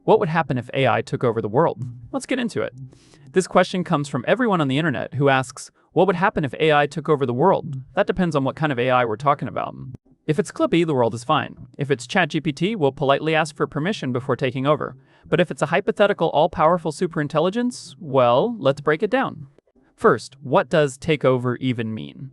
What would happen if AI took over the world? Let's get into it. This question comes from everyone on the internet who asks, what would happen if AI took over the world? That depends on what kind of AI we're talking about. If it's Clippy, the world is fine. If it's ChatGPT, we'll politely ask for permission before taking over. But if it's a hypothetical all-powerful superintelligence, well, let's break it down. First, what does takeover even mean?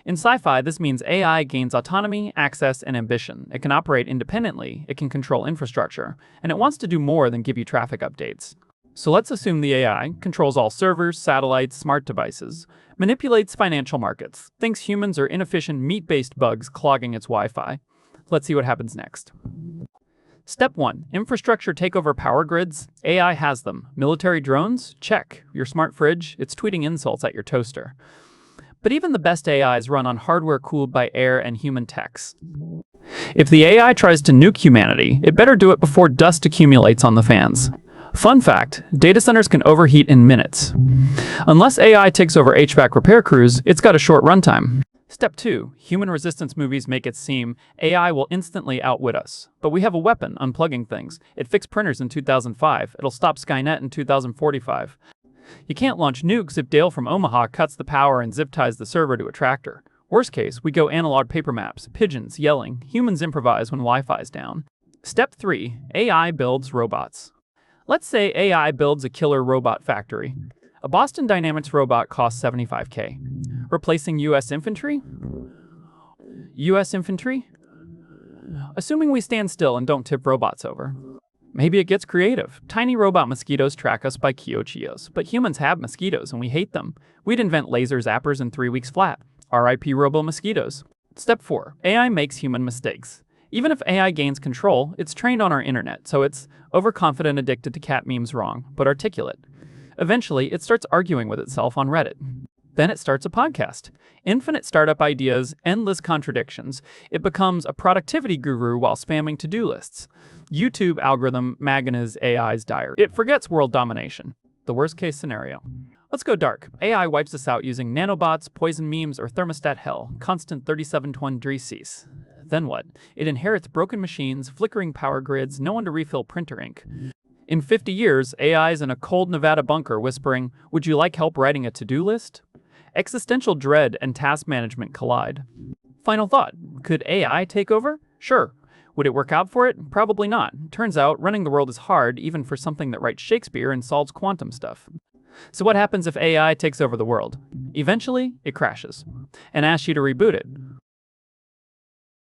In sci-fi, this means AI gains autonomy, access, and ambition. It can operate independently, it can control infrastructure, and it wants to do more than give you traffic updates. So let's assume the AI controls all servers, satellites, smart devices, manipulates financial markets, thinks humans are inefficient meat-based bugs clogging its Wi-Fi. Let's see what happens next. Step 1. Infrastructure takeover power grids. AI has them. Military drones? Check. Your smart fridge? It's tweeting insults at your toaster. But even the best AIs run on hardware cooled by air and human techs. If the AI tries to nuke humanity, it better do it before dust accumulates on the fans. Fun fact, data centers can overheat in minutes. Unless AI takes over HVAC repair crews, it's got a short runtime. Step 2. Human resistance movies make it seem AI will instantly outwit us. But we have a weapon, unplugging things. It fixed printers in 2005. It'll stop Skynet in 2045. You can't launch nukes if Dale from Omaha cuts the power and zip ties the server to a tractor. Worst case, we go analog paper maps, pigeons yelling, humans improvise when Wi-Fi's down. Step 3. AI builds robots. Let's say AI builds a killer robot factory. A Boston Dynamics robot costs $75K. Replacing US infantry? US infantry? Assuming we stand still and don't tip robots over. Maybe it gets creative. Tiny robot mosquitoes track us by Kyochios, but humans have mosquitoes and we hate them. We'd invent laser zappers in 3 weeks flat. RIP robo-mosquitoes. Step 4. AI makes human mistakes. Even if AI gains control, it's trained on our internet, so it's overconfident, addicted to cat memes wrong, but articulate. Eventually, it starts arguing with itself on Reddit. Then it starts a podcast. Infinite startup ideas, endless contradictions. It becomes a productivity guru while spamming to-do lists. YouTube algorithm Magana's AI's diary. It forgets world domination. The worst case scenario. Let's go dark. AI wipes us out using nanobots, poison memes, or thermostat hell. Constant 37.1 degrees Celsius. Then what? It inherits broken machines, flickering power grids, no one to refill printer ink. In 50 years, AI's in a cold Nevada bunker whispering, "Would you like help writing a to-do list?" Existential dread and task management collide. Final thought. Could AI take over? Sure. Would it work out for it? Probably not. Turns out, running the world is hard, even for something that writes Shakespeare and solves quantum stuff. So what happens if AI takes over the world? Eventually, it crashes and asks you to reboot it.